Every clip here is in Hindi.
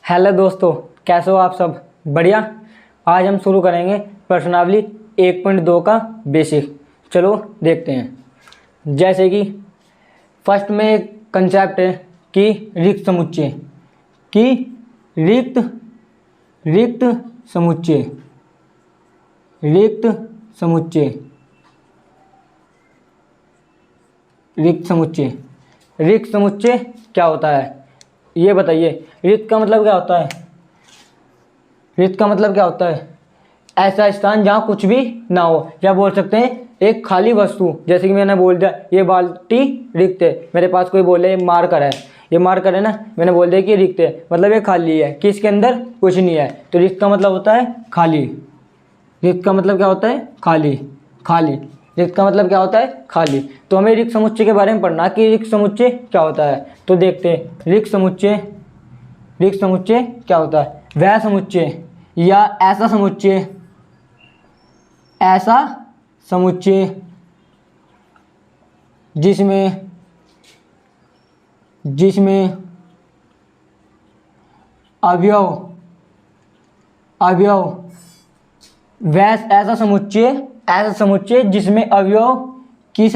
हेलो दोस्तों, कैसे हो आप सब? बढ़िया। आज हम शुरू करेंगे प्रश्नावली 1.2 का बेसिक। चलो देखते हैं। जैसे कि फर्स्ट में एक कंसेप्ट है कि रिक्त समुच्चय, कि रिक्त रिक्त समुच्चय रिक्त समुच्चय रिक्त समुच्चय रिक्त समुच्चय क्या होता है ये बताइए। रिक्त का मतलब क्या होता है? रिक्त का मतलब क्या होता है? ऐसा स्थान जहाँ कुछ भी ना हो, या बोल सकते हैं एक खाली वस्तु। जैसे कि मैंने बोल दिया ये बाल्टी रिक्त है, मेरे पास कोई बोले मार्कर है, ये मार्कर है ना, मैंने बोल दिया कि रिक्त है, मतलब ये खाली है, कि इसके अंदर कुछ नहीं है। तो रिक्त का मतलब होता है खाली। रिक्त का मतलब क्या होता है? खाली। खाली रिक्त का मतलब क्या होता है? खाली। तो हमें रिक्त समुच्चय के बारे में पढ़ना कि रिक्त समुच्चय क्या होता है। तो देखते हैं रिक्त समुच्चय क्या होता है। वह समुच्चय या ऐसा समुच्चय जिसमें अवयव वह ऐसा समुच्चय जिसमें अवयव की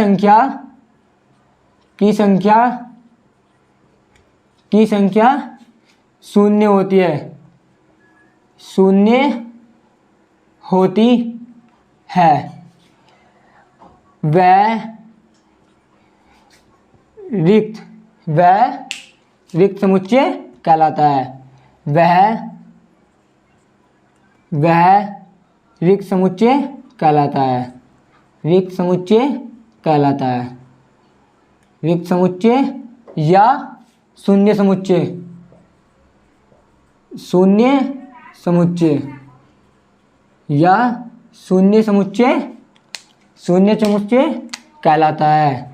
संख्या शून्य होती है वह रिक्त समुच्चय कहलाता है। वह रिक्त समुच्चय कहलाता है। रिक्त समुच्चय या शून्य समुच्चय या शून्य समुच्चय कहलाता है।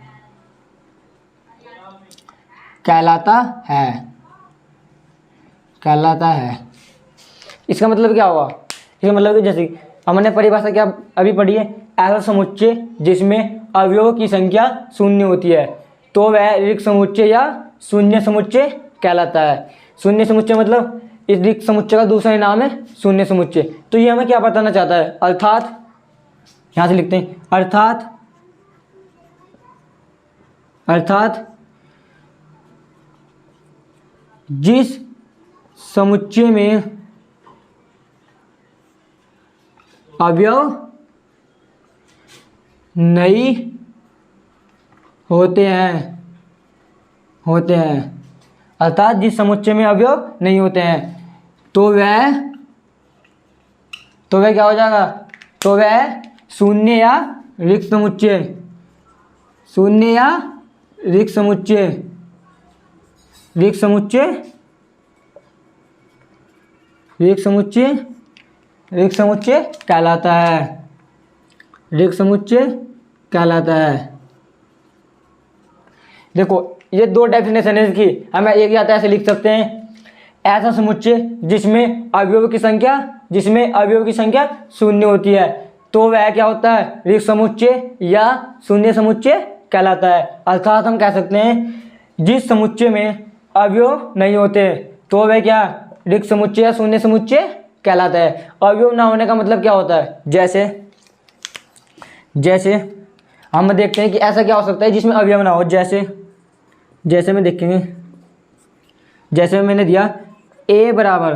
इसका मतलब क्या हुआ? इसका मतलब कि जैसे हमने परिभाषा क्या अभी पढ़ी है, ऐसा समुच्चय जिसमें अवयवों की संख्या शून्य होती है, तो वह रिक्त समुच्चय या शून्य समुच्चय कहलाता है। शून्य समुच्चय मतलब इस रिक्त समुच्चय का दूसरा नाम है शून्य समुच्चय। तो ये हमें क्या बताना चाहता है? अर्थात यहां से लिखते हैं, अर्थात जिस समुच्चय में अवयव नहीं होते हैं अर्थात जिस समुच्चय में अवयव नहीं होते हैं, तो वह क्या हो जाएगा? तो वह शून्य या रिक्त समुच्चय कहलाता है। देखो ये दो डेफिनेशन है इसकी, हमें एक या तो ऐसे लिख सकते हैं, ऐसा समुच्चय जिसमें अवयव की संख्या शून्य होती है, तो वह क्या होता है? रिक्त समुच्चय या शून्य समुच्चय कहलाता है। अर्थात हम कह सकते हैं जिस समुच्चय में अवयव नहीं होते, तो वह क्या? रिक्त समुच्चय या शून्य समुच्चय कहलाता है। अवयव ना होने का मतलब क्या होता है? जैसे हम देखते हैं कि ऐसा क्या हो सकता है जिसमें अवयव ना हो। जैसे में देखेंगे, जैसे मैंने दिया a बराबर,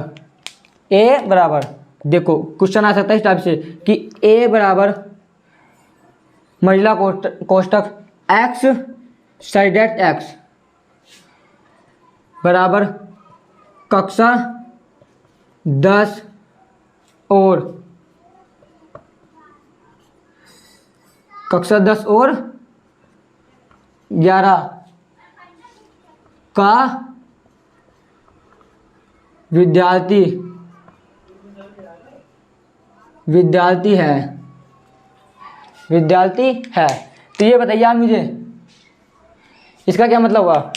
देखो क्वेश्चन आ सकता है इस टाइप से कि a बराबर महिला कोष्टक x साइडेड x बराबर कक्षा 10 और 11 का विद्यार्थी है। तो ये बताइए आप मुझे, इसका क्या मतलब हुआ?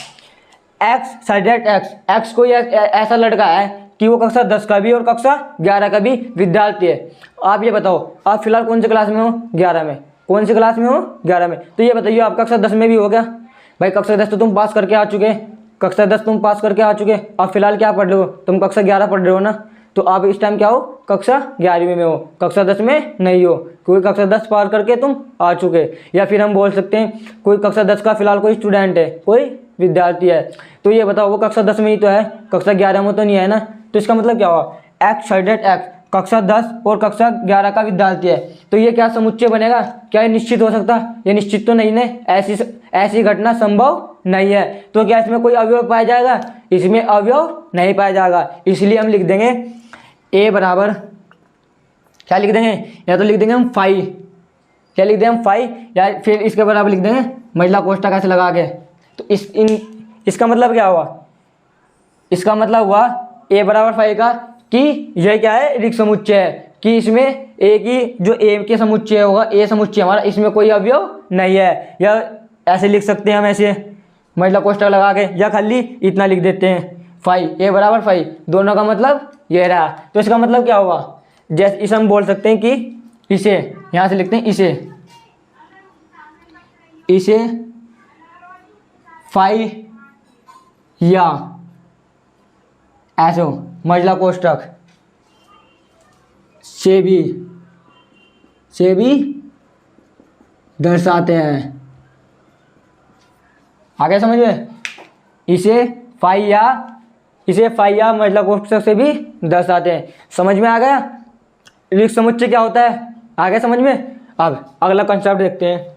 x साइडेड x कोई ऐसा लड़का है कि वो कक्षा 10 का भी और कक्षा 11 का भी विद्यार्थी है। आप ये बताओ, आप फिलहाल कौन सी क्लास में हो? 11 में। कौन सी क्लास में हो? 11 में। तो ये बताइए आप कक्षा 10 में भी हो क्या? भाई कक्षा 10 तो तुम पास करके आ चुके, कक्षा 10 तुम पास करके आ चुके, अब फिलहाल क्या पढ़ रहे हो, तुम कक्षा 11 पढ़ रहे हो ना, तो आप इस टाइम क्या हो, कक्षा 11वीं में हो, कक्षा 10 में नहीं हो, क्योंकि कक्षा 10 पार करके तुम आ चुके। या फिर हम बोल सकते हैं कोई कक्षा 10 का फिलहाल कोई स्टूडेंट है, कोई विद्यार्थी है, तो ये बताओ वो कक्षा 10 में ही तो है, कक्षा 11 में तो नहीं है ना। तो इसका मतलब क्या हुआ, एक्स साइडेड एक्स कक्षा 10 और कक्षा 11 का विद्यार्थी है, तो ये क्या समुच्चय बनेगा, क्या ये निश्चित हो सकता, ये निश्चित तो नहीं है, ऐसी घटना संभव नहीं है। तो क्या इसमें कोई अवयव पाया जाएगा, इसमें अवयव नहीं पाया जाएगा, इसलिए हम लिख देंगे ए बराबर क्या लिख देंगे, या तो लिख देंगे हम फाई, क्या लिख देंगे हम फाई, या फिर इसके बराबर लिख देंगे महिला कोष्ठक ऐसे लगा के। तो इसका मतलब क्या हुआ, इसका मतलब हुआ ए बराबर फाई का कि यह क्या है, रिक्त समुच्चय है, कि इसमें ए की जो ए के समुच्चय होगा, ए समुच्चय हमारा, इसमें कोई अवयव नहीं है। या ऐसे लिख सकते हैं हम, ऐसे महिला कोष्ठक लगा के, या खाली इतना लिख देते हैं फाई, ए बराबर फाई, दोनों का मतलब ये रहा। तो इसका मतलब क्या हुआ, जैसे इसे हम बोल सकते हैं कि इसे यहां से लिखते हैं, इसे फाई या ऐसे महिला कोष्ठक से भी दर्शाते हैं। आगे समझ में, इसे फाई या महिला कोष्ठक से भी दर्शाते हैं। समझ में आ गया रिक्त समुच्चय क्या होता है, आ गया समझ में। अब अगला कंसेप्ट देखते हैं,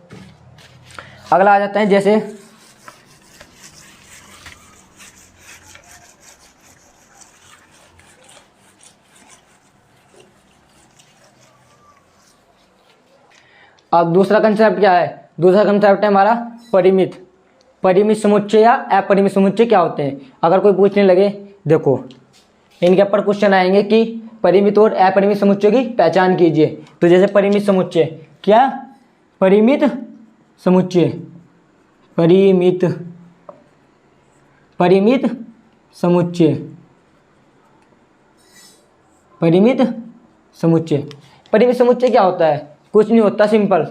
अगला आ जाता है जैसे अब दूसरा कंसेप्ट क्या है, दूसरा कंसेप्ट है हमारा परिमित समुच्चय या अपरिमित समुच्चय क्या होते हैं। अगर कोई पूछने लगे, देखो इनके ऊपर क्वेश्चन आएंगे कि परिमित और अपरिमित समुच्चय की पहचान कीजिए। तो जैसे परिमित समुच्चय, क्या परिमित समुच्चय, परिमित समुच्चय, परिमित समुच्चय क्या होता है, कुछ नहीं होता, सिंपल,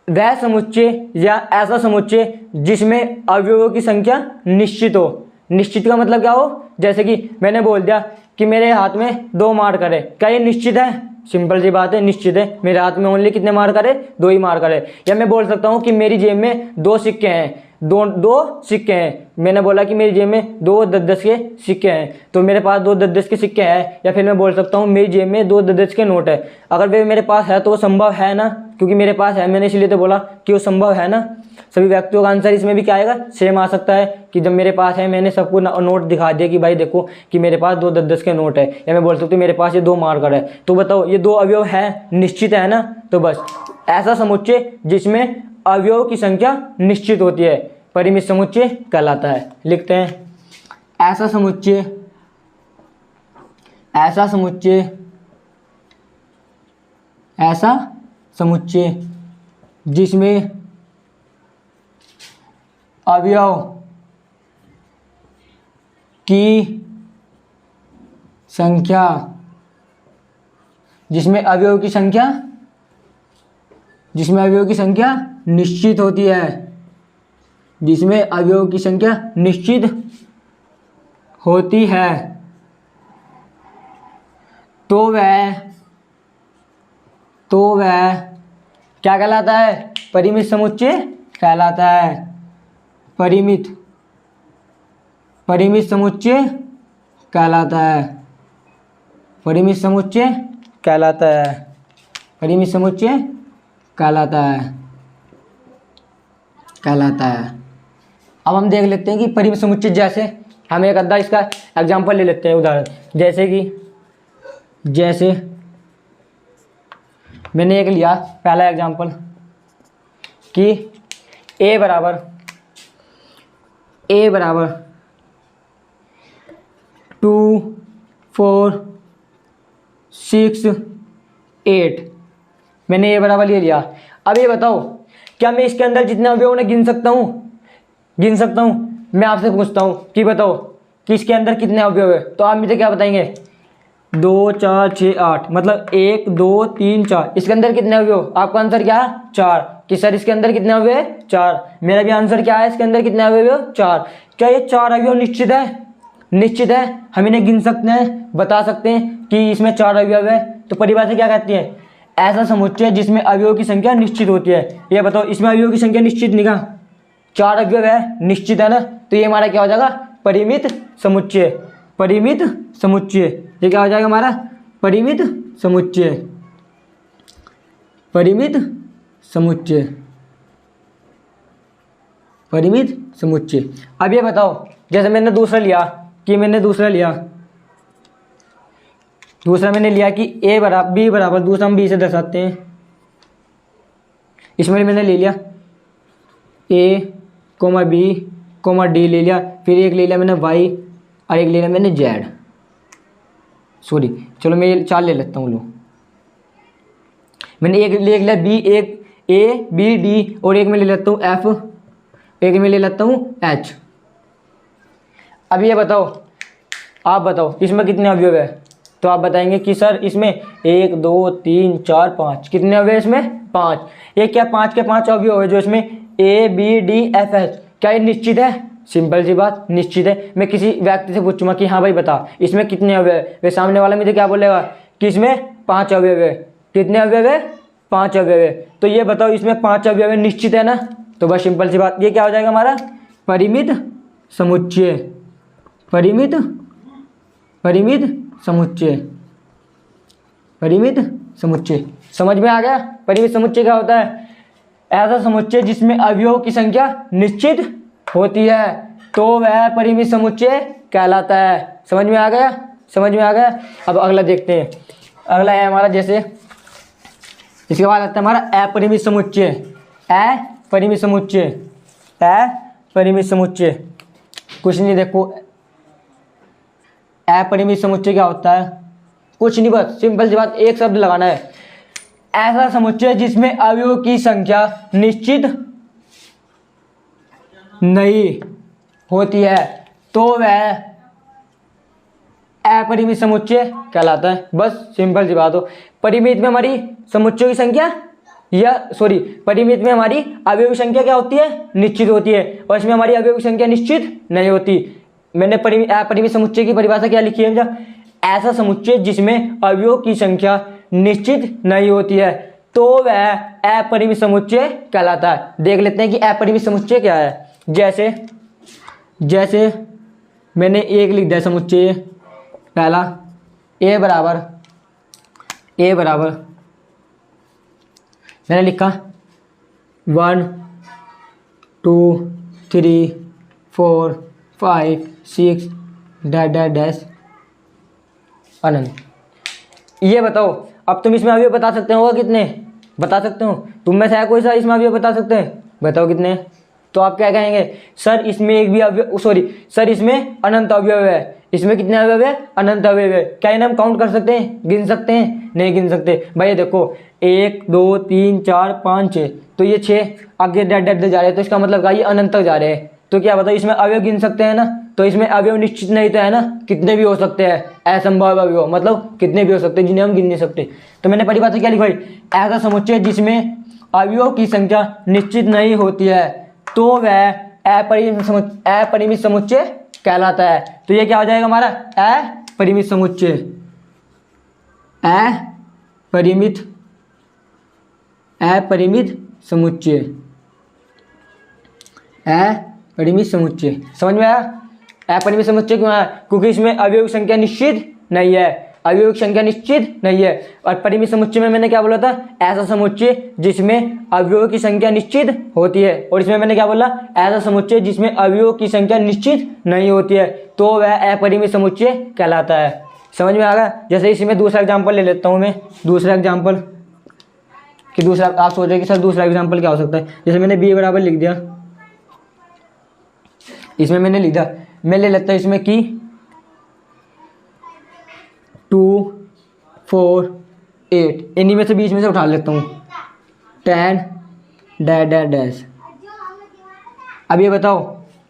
वह समुच्चय या ऐसा समुच्चय जिसमें अवयवों की संख्या निश्चित हो। निश्चित का मतलब क्या हो, जैसे कि मैंने बोल दिया कि मेरे हाथ में 2 मार्कर है, क्या ये निश्चित है, सिंपल सी बात है, निश्चित है, मेरे हाथ में ओनली कितने मार्कर है, 2 ही मार्कर है। या मैं बोल सकता हूँ कि मेरी जेब में 2 सिक्के हैं, दो सिक्के हैं, मैंने बोला कि मेरी जेब में 2 10-10 के सिक्के हैं, तो मेरे पास 2 10-10 के सिक्के हैं। या फिर मैं बोल सकता हूँ मेरी जेब में 2 10-10 के नोट है, अगर वे मेरे पास है तो वो संभव है ना, क्योंकि मेरे पास है, मैंने इसलिए तो बोला कि वो संभव है ना। सभी व्यक्तियों का आंसर इसमें भी क्या आएगा, सेम आ सकता है कि जब मेरे पास है, मैंने सबको नोट दिखा दिया कि भाई देखो कि मेरे पास 2 10-10 के नोट है, या मैं बोल सकता हूँ मेरे पास ये 2 मार्कर है, तो बताओ ये 2 अवयव है, निश्चित है ना। तो बस ऐसा समुच्चय जिसमें अवयव की संख्या निश्चित होती है परिमित समुच्चय कहलाता है। लिखते हैं ऐसा समुच्चय जिसमें अवयव की संख्या निश्चित होती है, जिसमें अवयव की संख्या निश्चित होती है, तो वह क्या कहलाता है, परिमित समुच्चय कहलाता है। परिमित समुच्चय कहलाता है, परिमित समुच्चय कहलाता है। अब हम देख लेते हैं कि परिमित समुच्चय, जैसे हम एक अद्धा इसका एग्जांपल ले लेते हैं, उदाहरण, जैसे मैंने एक लिया पहला एग्जांपल कि a बराबर 2 4 6 8, मैंने a बराबर ये लिया। अब ये बताओ क्या मैं इसके अंदर जितने अवयव उन्हें गिन सकता हूँ। मैं आपसे पूछता हूँ कि बताओ कि इसके अंदर कितने अवयव है, तो आप मुझे क्या बताएंगे, 2 4 6 8, मतलब 1 2 3 4, इसके अंदर कितने अवयव, आपका आंसर क्या है 4, कि सर इसके अंदर कितने अवयव है 4, मेरा भी आंसर क्या है, इसके अंदर कितने अवयव है 4। क्या ये 4 अवयव निश्चित है? निश्चित है। हम इन्हें गिन सकते हैं, बता सकते हैं कि इसमें 4 अवयव है। तो परिभाषा क्या कहती है? ऐसा समुच्चय जिसमें अवयवों की संख्या निश्चित होती है। ये बताओ, इसमें अवयवों की संख्या निश्चित नहीं का? 4 अवयव है, निश्चित है ना, तो ये हमारा क्या हो जाएगा? परिमित समुच्चय। परिमित समुच्चय, ये क्या हो जाएगा हमारा? परिमित समुच्चय। परिमित समुच्चय। परिमित समुच्चय। अब ये बताओ, जैसे मैंने दूसरा लिया दूसरा मैंने लिया कि a बराबर b बराबर, दूसरा हम b से दर्शाते हैं। इसमें मैंने ले लिया a, b, d ले लिया, फिर एक ले लिया मैंने y और एक ले लिया मैंने z। सॉरी, चलो मैं ये 4 ले लेता हूँ। लो, मैंने एक ले लिया b, एक a b d और एक में ले लेता हूँ f, एक में ले लेता हूँ h। अब ये बताओ, आप बताओ इसमें कितने अवयव है? तो आप बताएंगे कि सर इसमें 1 2 3 4 5, कितने अवयव इसमें? 5। ये क्या 5 के 5 अवयव है जो इसमें a b d f h, क्या ये निश्चित है? सिंपल सी बात, निश्चित है। मैं किसी व्यक्ति से पूछूंगा कि हाँ भाई बता इसमें कितने अवयव है, वे सामने वाला मुझे क्या बोलेगा कि इसमें 5 अवयव है। कितने अवयव है? 5 अवयव है। तो ये बताओ इसमें 5 अवयव है, निश्चित है ना? तो बस सिंपल सी बात, ये क्या हो जाएगा हमारा? परिमित समुच्चय। परिमित समुच्चय। परिमित समुच्चय। समझ में आ गया? परिमित समुच्चय क्या होता है? ऐसा समुच्चय जिसमें अवयवों की संख्या निश्चित होती है, तो वह परिमित समुच्चय कहलाता है। समझ में आ गया? समझ में आ गया। अब अगला देखते हैं। अगला है हमारा, जैसे इसके बाद आता है हमारा अपरिमित समुच्चय। अपरिमित समुच्चय। अपरिमित समुच्चय कुछ नहीं, देखो अपरिमित समुच्चय क्या होता है? कुछ नहीं, बस सिंपल सी बात, एक शब्द लगाना है। ऐसा समुच्चय जिसमें अवयवों की संख्या निश्चित नहीं होती है, तो वह अपरिमित समुच्चय कहलाता है। बस सिंपल सी बात हो। परिमित में हमारी समुच्चयों की संख्या परिमित में हमारी अवयव की संख्या क्या होती है? निश्चित होती है, और इसमें हमारी अवयव की संख्या निश्चित नहीं होती। मैंने अपरिमित समुच्चय की परिभाषा क्या लिखी है? ऐसा समुच्चय जिसमें अवयवों की संख्या निश्चित नहीं होती है, तो वह अपरिमित समुच्चय कहलाता है। देख लेते हैं कि अपरिमित समुच्चय क्या है। जैसे मैंने एक लिख दिया समुच्चय, पहला a बराबर मैंने लिखा 1 2 3 4 5 6 डैश अनंत। ये बताओ, अब तुम इसमें अवयव बता सकते हो कितने? बता सकते हो? तुम में से है कोई सा इसमें अवयव बता सकते हैं? बताओ कितने? तो आप क्या कहेंगे? सर इसमें एक भी अवयव, सर इसमें अनंत अवयव है। इसमें कितने अवयव है? अनंत अवयव है। क्या इन्हें हम काउंट कर सकते हैं, गिन सकते हैं? नहीं गिन सकते। भाई देखो 1 2 3 4 5 6, तो ये 6 आगे डैड जा रहे हैं, तो इसका मतलब क्या, ये अनंत तक जा रहे हैं। तो क्या बताओ इसमें अवयव गिन सकते हैं ना? तो इसमें अवयव निश्चित नहीं तो है ना, कितने भी हो सकते हैं। असंभव अवयव मतलब कितने भी हो सकते हैं जिन्हें हम गिन नहीं सकते। तो मैंने परिभाषा क्या लिखवाई? ऐसा समुच्चय जिसमें अवयवों की संख्या निश्चित नहीं होती है, तो वह अपरिमित समुच्चय कहलाता है। तो ये क्या हो जाएगा हमारा? अपरिमित समुच्चय। अपरिमित समुच्चय। अपरिमित समुच्चय। समझ में आया? अपरिमित समुच्चय क्यों है? क्योंकि इसमें अवयव की संख्या निश्चित नहीं है। अवयव की संख्या निश्चित नहीं है। और परिमित समुच्चय में मैंने क्या बोला था? ऐसा समुच्चय जिसमें अवयवों की संख्या निश्चित होती है। और इसमें मैंने क्या बोला? ऐसा समुच्चय जिसमें अवयवों की संख्या निश्चित नहीं होती है, तो वह अपरिमित समुच्चय कहलाता है। समझ में आ गया? जैसे इसी में दूसरा एग्जाम्पल ले लेता हूँ मैं। दूसरा एग्जाम्पल कि दूसरा, आप सोच रहे कि सर दूसरा एग्जाम्पल क्या हो सकता है? जैसे मैंने b बराबर लिख दिया, इसमें मैंने लिखा, मैं ले लेता हूँ इसमें कि 2 4 8, इन्हीं में से बीच में से उठा लेता हूँ 10 डैश। अब ये बताओ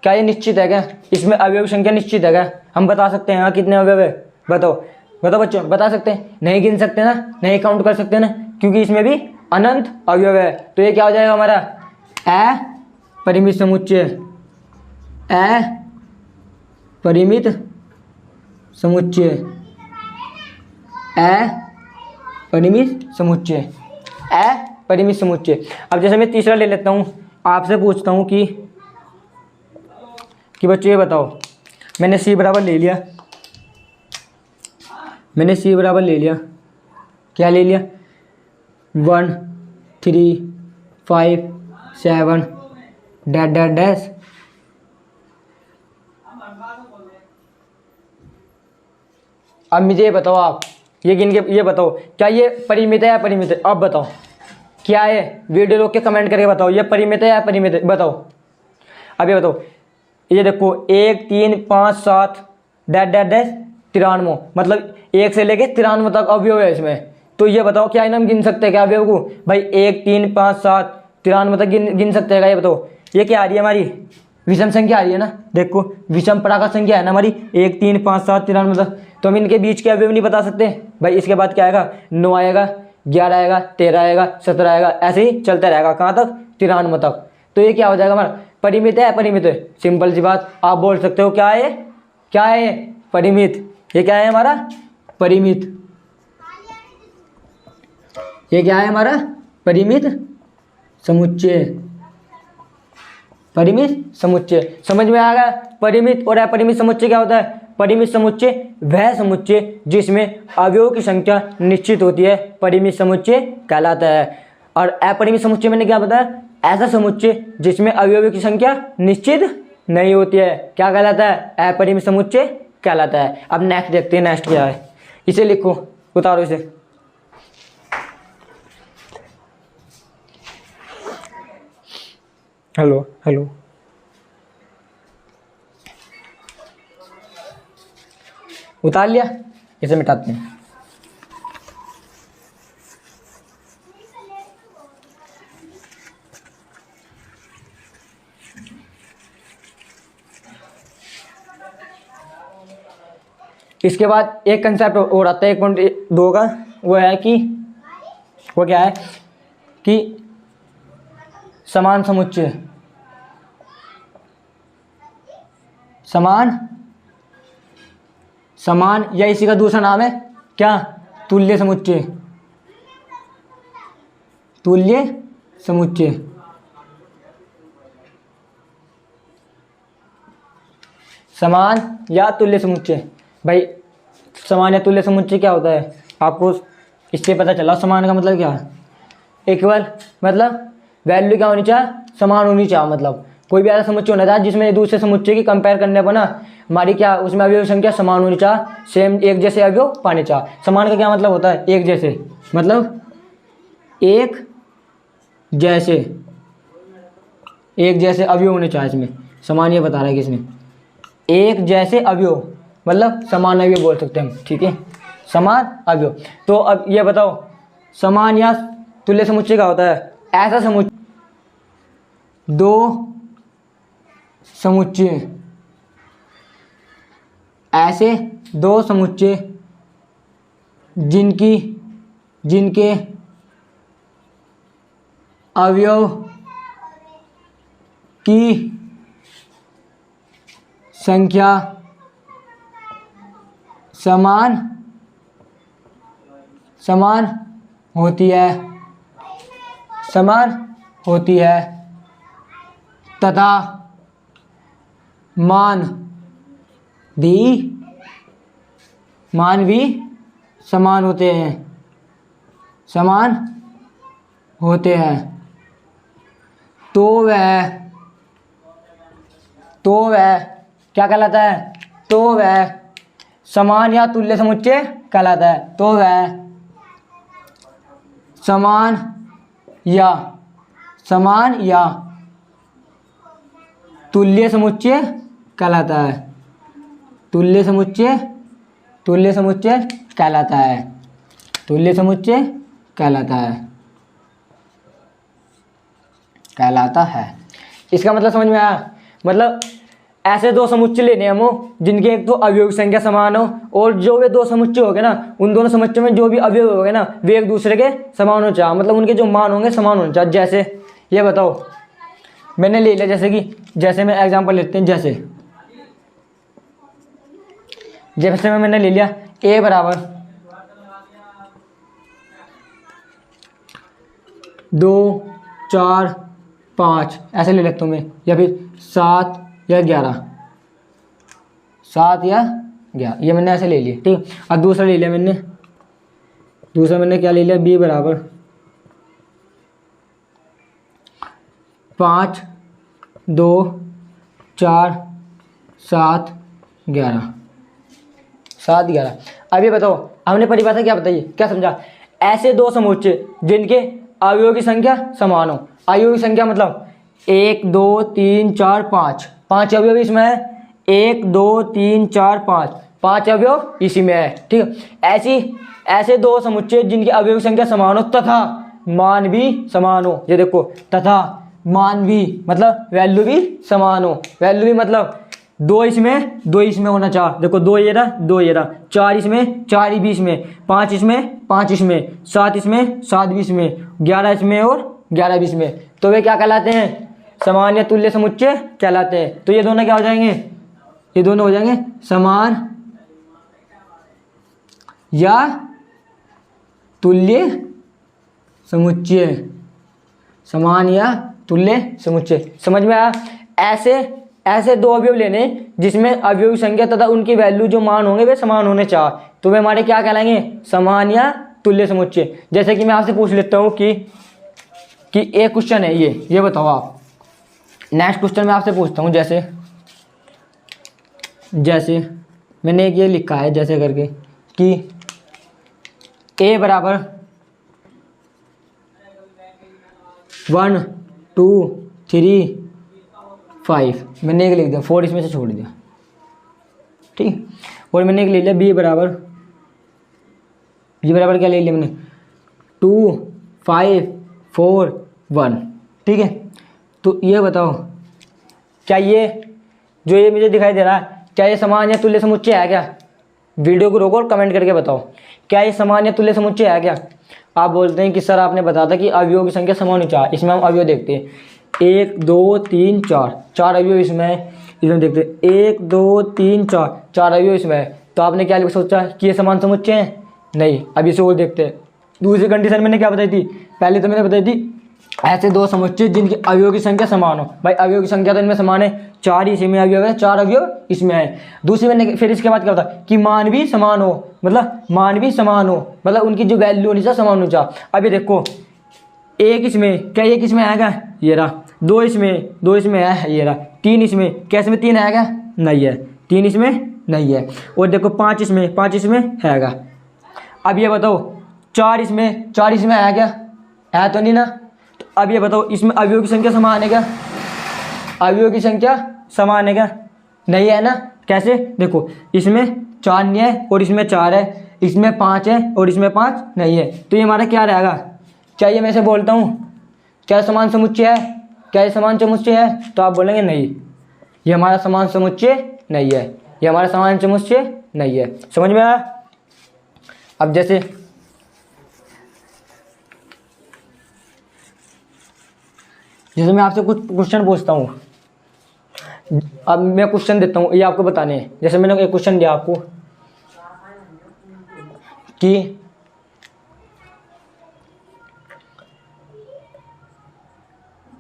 क्या ये निश्चित है क्या? इसमें अवयव संख्या निश्चित है क्या? हम बता सकते हैं हाँ कितने अवयव है? बताओ बच्चों, बता सकते हैं? नहीं गिन सकते ना, नहीं काउंट कर सकते ना, क्योंकि इसमें भी अनंत अवयव है। तो ये क्या हो जाएगा हमारा? अपरिमित समुच्चय। परिमित समुच्चय, अपरिमित समुच्चय, अपरिमित समुच्चय। अब जैसे मैं तीसरा ले लेता हूँ, आपसे पूछता हूँ कि बच्चों ये बताओ, मैंने c बराबर ले लिया, क्या ले लिया, 1 3 5 7 डैश डैश डैश। अब मुझे ये बताओ, आप ये गिन के ये बताओ, क्या ये परिमित है या अपरिमित है? अब बताओ क्या है, वीडियो रोक के कमेंट करके बताओ, ये परिमित है या अपरिमित है, बताओ। अब ये बताओ, ये देखो 1 3 5 7 डैश डैश डैश 93, मतलब 1 से लेके 93 तक अवयव है इसमें। तो ये बताओ क्या इन्हें हम गिन सकते हैं क्या अवयव को? भाई 1 3 5 7 93 तक गिन सकते हैं क्या? ये बताओ, ये क्या आ रही है हमारी? विषम संख्या आ रही है ना, देखो विषम प्राकृत संख्या है ना हमारी, 1 3 5 7 93 तक। तो हम इनके बीच के अवयव नहीं बता सकते भाई। इसके बाद क्या आएगा, 9 आएगा, 11 आएगा, 13 आएगा, 17 आएगा, ऐसे ही चलता रहेगा, कहाँ तक? 93 तक। तो ये क्या हो जाएगा हमारा, परिमित है अपरिमित है? सिंपल सी बात, आप बोल सकते हो क्या है, क्या है? परिमित। ये क्या है हमारा? परिमित। ये क्या है हमारा? परिमित समुच्चय, परिमित समुच्चय। समझ में आ गया? परिमित और अपरिमित समुच्चय क्या होता है? परिमित समुच्चय वह समुच्चय जिसमें अवयवों की संख्या निश्चित होती है, परिमित समुच्चय कहलाता है। और अपरिमित समुच्चय मैंने क्या बताया? ऐसा समुच्चय जिसमें अवयवों की संख्या निश्चित नहीं होती है, क्या कहलाता है? अपरिमित समुच्चय कहलाता है। अब नेक्स्ट देखते हैं, नेक्स्ट क्या है, इसे लिखो, उतारो इसे। हेलो हेलो, उतार लिया, इसे मिटाते हैं। इसके बाद एक कंसेप्ट और आता है 1.2 का, वो है कि वो क्या है कि समान समुच्चय, समान या इसी का दूसरा नाम है क्या? तुल्य समुच्चय, तुल्य समुच्चय। समान या तुल्य समुच्चय। भाई समान या तुल्य समुच्चय क्या होता है आपको इससे पता चला? समान का मतलब क्या है? इक्वल, मतलब वैल्यू क्या होनी चाहिए? समान होनी चाहिए। मतलब कोई भी ऐसा समुच्चय होना चाहिए जिसमें दूसरे समुच्चय की कंपेयर करने पर ना हमारी क्या उसमें अवयव संख्या समान होनी चाहिए, सेम एक जैसे अवयव पाने चाहिए। समान का क्या मतलब होता है? एक जैसे, मतलब एक जैसे अवयव होने चाहिए इसमें। समान ये बता रहा है कि इसमें एक जैसे अवयव, मतलब समान अवयव बोल सकते हैं हम, ठीक है, समान अवयव। तो अब ये बताओ, समान या तुल्य समुच्चय क्या होता है? ऐसा समुच्चय, दो समुच्चय, ऐसे दो समुच्चय जिनके अवयव की संख्या समान होती है तथा मान भी समान होते हैं, तो वह क्या कहलाता है? तो वह समान या तुल्य समुच्चय कहलाता है। तो वह समान या तुल्य समुच्चय कहलाता है, तुल्य समुच्चय कहलाता है, तुल्य समुच्चय कहलाता है। इसका मतलब समझ में आया? मतलब ऐसे दो समुच्चय लेने हम जिनके एक तो अवयव की संख्या समान हो, और जो वे दो समुच्चय हो गए ना, उन दोनों समुच्चय में जो भी अवयव हो गए ना वे एक दूसरे के समान हो चाहिए, मतलब उनके जो मान होंगे समान होने चाहिए। जैसे ये बताओ, मैंने ले लिया जैसे मैं एग्जांपल लेते हैं, जैसे जैसे में मैंने ले लिया a बराबर 2 4 5 ऐसे ले लेता हूँ मैं, या फिर 7 या 11, 7 या 11, ये मैंने ऐसे ले लिया। ठीक, अब दूसरा ले लिया मैंने, दूसरा मैंने क्या ले लिया, b बराबर 5 2 4 7 11, 7 11। अब ये बताओ हमने परिभाषा क्या बताई, क्या समझा, ऐसे दो समुच्चय जिनके अवयवों की संख्या समान हो। अवयवों की संख्या मतलब 1 2 3 4 5, 5 अवयव इसमें है, 1 2 3 4 5, 5 अवयव इसी में है। ठीक है, ऐसे दो समुच्चय जिनके अवयव की संख्या समान हो तथा मान भी समान हो। ये देखो, तथा मान भी मतलब वैल्यू भी समान हो। वैल्यू भी मतलब 2 इसमें होना चाहिए। देखो 2 ये रहा, 2 ये रहा, 4 इसमें, 4 ही 20 में, 5 इसमें, 5 इसमें, 7 इसमें, 7 20 में, 11 इसमें और 11 20 में, तो वे क्या कहलाते हैं, समान या तुल्य समुच्चय कहलाते हैं। तो ये दोनों क्या हो जाएंगे, ये दोनों हो जाएंगे समान या तुल्य समुच्चय, समान या तुल्य समुच्चय। समझ में आया। ऐसे दो अवयव लेने जिसमें अवयव की संख्या तथा उनकी वैल्यू जो मान होंगे वे समान होने चाहिए, तो वे हमारे क्या कहलाएंगे, समान या तुल्य समुच्चय। जैसे कि मैं आपसे पूछ लेता हूँ कि एक क्वेश्चन है, ये बताओ आप। नेक्स्ट क्वेश्चन मैं आपसे पूछता हूँ, जैसे मैंने एक ये लिखा है जैसे करके कि a बराबर 1 2 3 5, मैंने एक लिख दिया, 4 इसमें से छोड़ दिया। ठीक, और मैंने एक ले लिया b बराबर क्या ले लिया मैंने, 2 5 4 1। ठीक है, तो ये बताओ क्या ये जो ये मुझे दिखाई दे रहा है, क्या ये समान या तुल्य समुच्चय है क्या। वीडियो को रोको और कमेंट करके बताओ क्या ये समान या तुल्य समुच्चय है क्या। आप बोलते हैं कि सर आपने बताया था कि अवयवों की संख्या समान होनी चाहिए। इसमें हम अवयव देखते हैं, 1 2 3 4, 4 अवयव इसमें है। इसमें देखते हैं 1 2 3 4, 4 अवयव इसमें है। तो आपने क्या सोचा कि ये समान समुच्चय है, नहीं। अब इसे और देखते हैं। दूसरी कंडीशन मैंने क्या बताई थी, पहले तो मैंने बताई थी ऐसे दो समुच्चय जिनके अवयव की संख्या समान हो। भाई अवयव की संख्या तो इनमें समान है, 4 ही इसमें अवयव है, 4 अवयव इसमें है। दूसरी मैंने फिर इसके बाद क्या होता कि मान भी समान हो, मतलब उनकी जो वैल्यू होनी चाहिए समान होनी चाहिए। अभी देखो एक इसमें, क्या एक इसमें आएगा, ये रहा। 2 इसमें है, ये रहा। 3 इसमें, क्या इसमें 3 आएगा, नहीं है, 3 इसमें नहीं है। और देखो 5 इसमें हैगा। अब ये बताओ 4 इसमें है क्या, है तो नहीं ना। तो अब ये बताओ इसमें अवयव की संख्या समान है क्या, अवयव की संख्या समान है क्या, नहीं है ना। कैसे, देखो इसमें 4 नहीं है और इसमें 4 है, इसमें 5 है और इसमें 5 नहीं है। तो ये हमारा क्या रहेगा, क्या ये मैं से बोलता हूँ क्या समान समुच्चय है, क्या ये समान समुच्चय है, तो आप बोलेंगे नहीं, ये हमारा समान समुच्चय नहीं है, ये हमारा समान समुच्चय नहीं है। समझ में आया। अब जैसे मैं आपसे कुछ क्वेश्चन पूछता हूँ, अब मैं क्वेश्चन देता हूँ, ये आपको बताने हैं। जैसे मैंने एक क्वेश्चन दिया आपको कि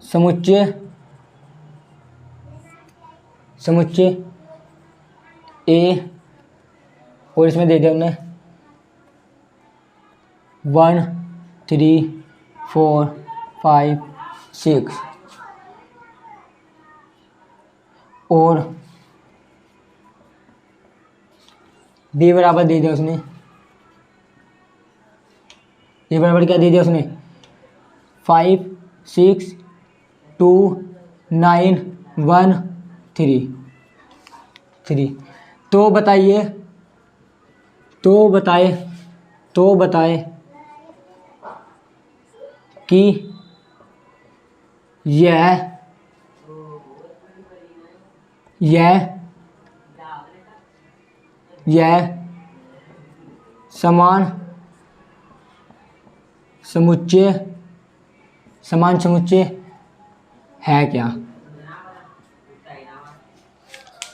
समुच्चय ए, और इसमें दे दिया हमने 1 3 4 5 6, और बी बराबर दे दिया उसने, बी बराबर क्या दे दिया उसने 5 6 2 9 1 3। तो बताए कि यह समान समुच्चय है क्या।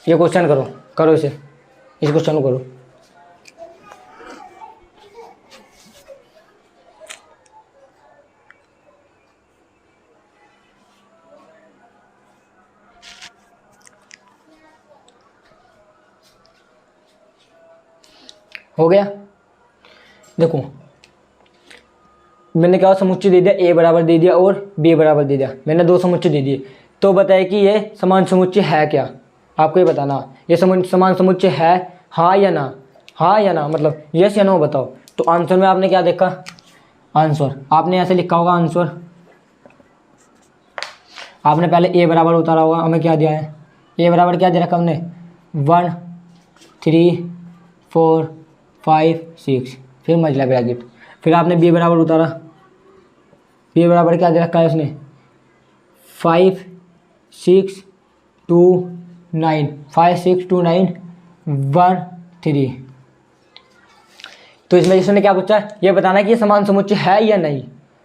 ये क्वेश्चन करो इसे। इस क्वेश्चन को करो। हो गया। देखो मैंने क्या समुच्चय दे दिया, ए बराबर दे दिया और बी बराबर दे दिया, मैंने 2 समुच्चय दे दिए। तो बताए कि ये समान समुच्चय है क्या, आपको ये बताना, ये समान समुच्चय है हाँ या ना, हाँ या ना, मतलब यस या नो बताओ। तो आंसर में आपने क्या देखा, आंसर आपने ऐसे लिखा होगा, आंसर आपने पहले ए बराबर उतारा होगा, हमें क्या दिया है, ए बराबर क्या दे रखा हमने 1 3 4 5 6, फिर मल्टीप्लाई ब्रैकेट, फिर आपने बी बराबर उतारा, बी बराबर क्या दे रखा है उसने 5 6 2 9, 5 6 2 9 1 3। तो इसमें इसने क्या पूछा है, ये बताना है कि ये समान समुच्चय है या नहीं,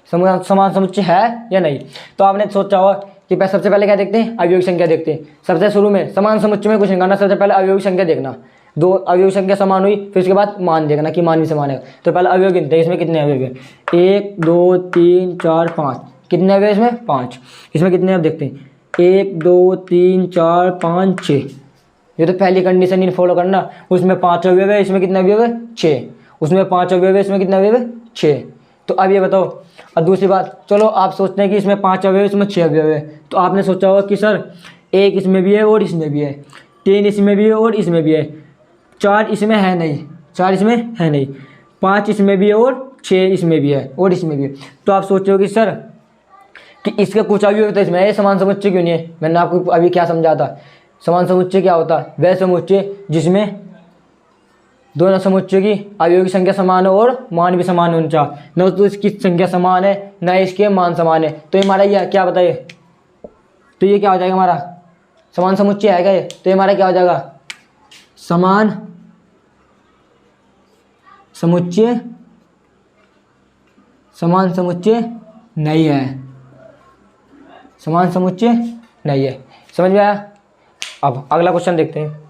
समान समुच्चय है या नहीं। तो आपने सोचा होगा कि सबसे पहले क्या देखते हैं, अवयवी संख्या देखते हैं। सबसे शुरू में समान समुच्चय में कुछ नहीं करना, सबसे पहले अवयवी संख्या देखना, 2 अवयवी संख्या समान हुई, फिर उसके बाद मान देखना कि मान भी समान है। तो पहले अवयव गिनते हैं, इसमें कितने अवयव हैं, 1 2 3 4 5, कितने अवयव इसमें 5, इसमें कितने अब देखते हैं 1 2 3 4 5 6। ये तो पहली कंडीशन इन फॉलो करना, उसमें 5 अवयव है, इसमें कितने अवयव है 6, उसमें 5 अवयव है, इसमें कितने अवयव है 6। तो अब ये बताओ, और दूसरी बात, चलो आप सोचते हैं कि इसमें 5 अवयव है, इसमें 6 अवयव है, तो आपने सोचा होगा कि सर 1 इसमें भी है और इसमें भी है, 3 इसमें भी है और इसमें भी है, 4 इसमें है नहीं, 4 इसमें है नहीं, 5 इसमें भी है और 6 इसमें भी है और इसमें भी है। तो आप सोचो कि सर कि इसके कुछ अवयव तो इसमें है, समान समुच्चय क्यों नहीं है। मैंने आपको अभी क्या समझा था, समान समुच्चय क्या होता है, वह समुच्चय जिसमें दोनों समुच्चय की अवयव की संख्या समान है और मान भी समान होना चाहिए, न तो इसकी संख्या समान है न इसके मान समान है। तो ये हमारा ये क्या बताइए, तो ये क्या हो जाएगा हमारा समान समुच्चय है क्या ये, तो ये हमारा क्या हो जाएगा समान समुच्चय, समान समुच्चय नहीं है, समान समुच्चय नहीं है। समझ में आया। अब अगला क्वेश्चन देखते हैं।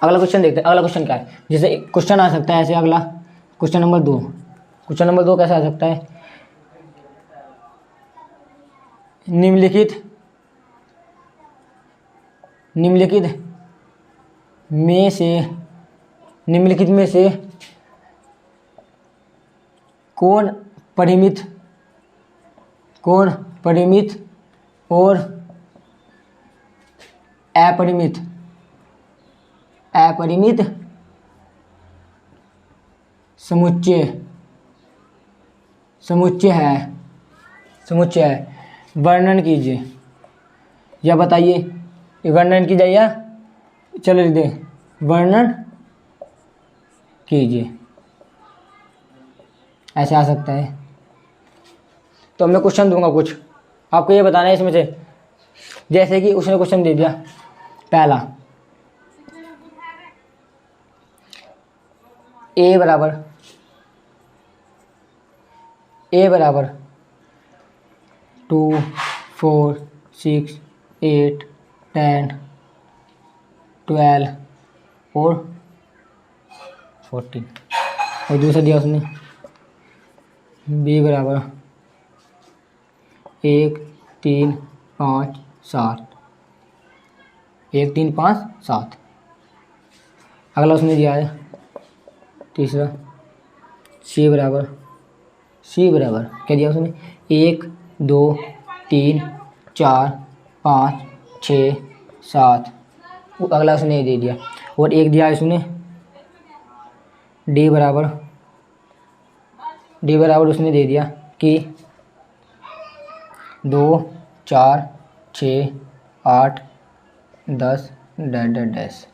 अगला क्वेश्चन देखते हैं। अगला क्वेश्चन क्या है, जैसे क्वेश्चन आ सकता है ऐसे, अगला क्वेश्चन नंबर 2, क्वेश्चन नंबर 2 कैसे आ सकता है, निम्नलिखित में से कौन परिमित और अपरिमित समुच्चय है, वर्णन कीजिए या बताइए, वर्णन कीजिए या चलो लिख दे, वर्णन कीजिए, ऐसे आ सकता है। तो मैं क्वेश्चन दूंगा कुछ, आपको ये बताना है इसमें से, जैसे कि उसने क्वेश्चन दे दिया पहला, ए बराबर 2 4 6 8 10 12 और 14, और दूसरा दिया उसने बी बराबर 1 3 5 7, 1 3 5 7। अगला उसने दिया है तीसरा सी बराबर क्या दिया उसने 1 2 3 4 5 6 7, अगला उसने दे दिया, और एक दिया उसने डी बराबर उसने दे दिया कि 2 4 6 8 10 डैश।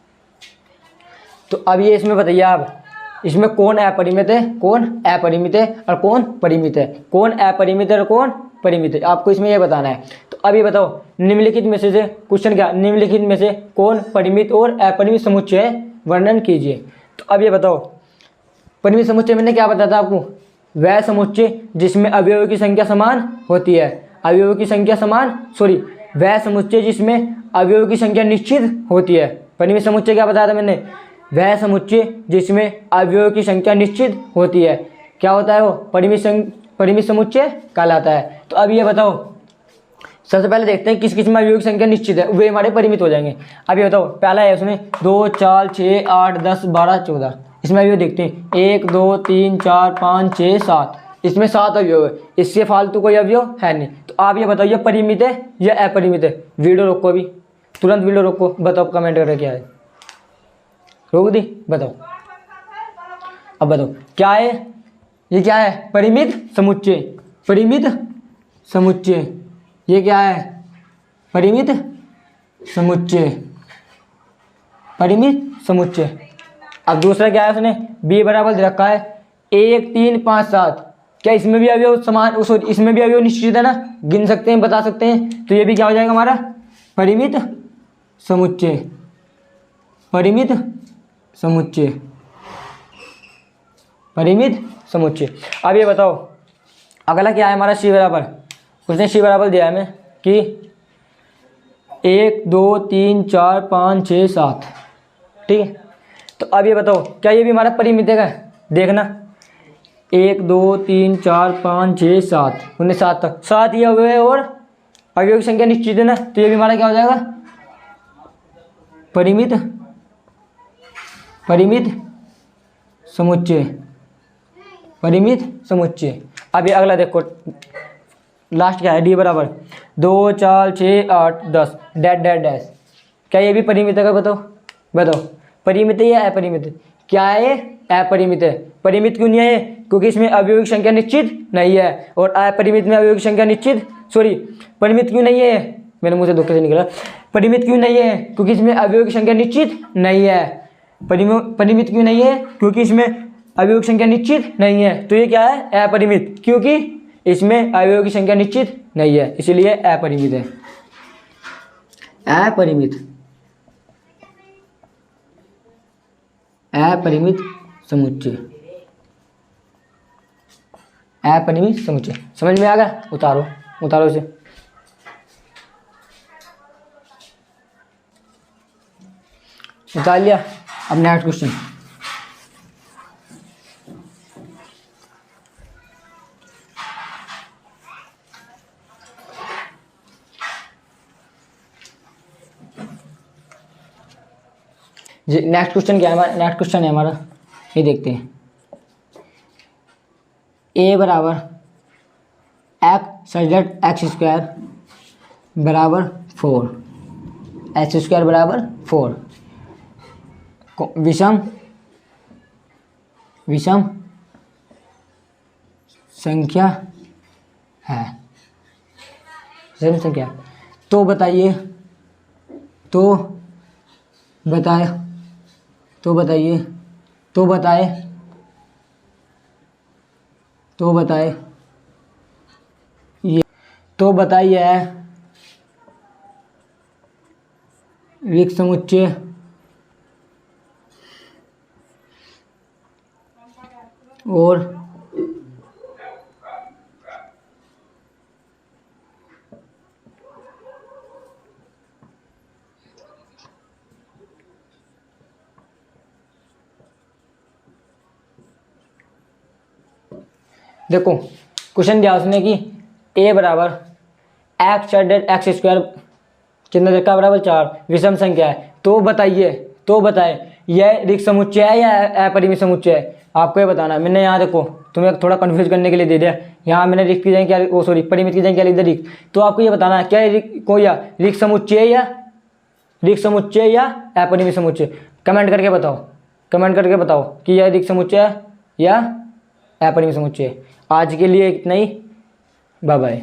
तो अब ये इसमें बताइए आप, इसमें कौन अपरिमित है, कौन अपरिमित है और कौन परिमित है, कौन अपरिमित है और कौन परिमित है, आपको इसमें ये बताना है। तो अभी बताओ निम्नलिखित में से क्वेश्चन क्या, निम्नलिखित में से कौन परिमित और अपरिमित समुच्चय है, वर्णन कीजिए। तो अब ये बताओ परिमित समुच्चय मैंने क्या बताया था आपको, वह समुच्चय जिसमें अवयवों की संख्या समान होती है। अवयवों की संख्या समान वह समुच्चय जिसमें अवयवों की संख्या निश्चित होती है। परिमित समुच्चय क्या बताया था मैंने? वह समुच्चय जिसमें अवयवों की संख्या निश्चित होती है। क्या होता है वो? परिमित समुच्चय कहलाता है। तो अब ये बताओ, सबसे पहले देखते हैं किस किस में अवयवों की संख्या निश्चित है, वे हमारे परिमित हो जाएंगे। अब ये बताओ, पहला है उसमें 2 4 6 8 10 12 14। इसमें अवयव देखते हैं 1 2 3 4 5 6 7। इसमें 7 अवयव है, इससे फालतू कोई अवयव है नहीं। तो आप ये बताओ, ये परिमित है या अपरिमित है? वीडियो रोको, अभी तुरंत वीडियो रोको, बताओ कमेंट करके क्या है। रोक दी, बताओ। अब बताओ क्या है ये? क्या है? परिमित समुच्चय। परिमित समुच्चय, ये क्या है? परिमित समुच्चय। परिमित समुच्चय। अब दूसरा क्या है? उसने b बराबर दे रखा है 1 3 5 7। क्या इसमें भी अवयव समान, इसमें भी अवयव निश्चित है ना? गिन सकते हैं, बता सकते हैं। तो ये भी क्या हो जाएगा हमारा? परिमित समुच्चय। परिमित समुच्चय। परिमित समुच्चय। अब ये बताओ, अगला क्या है हमारा? c बराबर, उसने c बराबर दिया है हमें कि 1 2 3 4 5 6 7। ठीक है, तो अब ये बताओ, क्या ये भी हमारा परिमित है? देखना, 1 2 3 4 5 6 7, उन्हें 7 तक 7 ये अवयव है और अवयव की संख्या निश्चित है ना? तो ये भी हमारा क्या हो जाएगा? परिमित परिमित समुच्चय। परिमित समुच्चय। अब ये अगला देखो, लास्ट क्या है? d बराबर 2 4 6 8 10 डैश डैश डैश। क्या ये भी परिमित है? बताओ बताओ, परिमित है या अपरिमित है? क्या है? अपरिमित है। परिमित क्यों नहीं है? क्योंकि इसमें अवयवों की संख्या निश्चित नहीं है। और अपरिमित में अवयवों की संख्या निश्चित, परिमित क्यों नहीं है? मेरे मुंह से धोखे से निकला। परिमित क्यों नहीं है? क्योंकि इसमें अवयवों की संख्या निश्चित नहीं है। परिमित क्यों नहीं है? क्योंकि इसमें अवयवों की संख्या निश्चित नहीं है। तो ये क्या है? अपरिमित, क्योंकि इसमें अवयवों की संख्या निश्चित नहीं है, इसलिए अपरिमित है। अपरिमित अपरिमित समुच्चय। अपरिमित समुच्चय समझ में आ गया? उतारो उतारो इसे। उतार लिया? अब नेक्स्ट क्वेश्चन। जी नेक्स्ट क्वेश्चन क्या है हमारा? नेक्स्ट क्वेश्चन है हमारा, ये देखते हैं। a बराबर x सच एक्स स्क्वायर बराबर 4, एक्स स्क्वायर बराबर 4 विषम विषम संख्या है। विषम संख्या। तो बताइए, तो बताए तो बताइए तो बताए तो बताए ये तो बताइए रिक्त समुच्चय और देखो क्वेश्चन दिया उसने कि a बराबर एक्स एक्स स्क्वायर कितना देखा बराबर 4 विषम संख्या है। तो बताए यह रिक्त समुच्चय है या अपरिमित समुच्चय है? आपको ये बताना है। मैंने यहाँ देखो तुम्हें थोड़ा कंफ्यूज करने के लिए दे दिया। यहाँ मैंने रिक्त की जगह क्या, परिमित की जगह क्या लिख दिया? रिक्त। तो आपको ये बताना है क्या रिक्त समुच्चय या अपरिमित समुच्चय। कमेंट करके बताओ कि यह रिक्त समुच्चय है या अपरिमित समुच्चय। आज के लिए इतना ही, बाय बाय।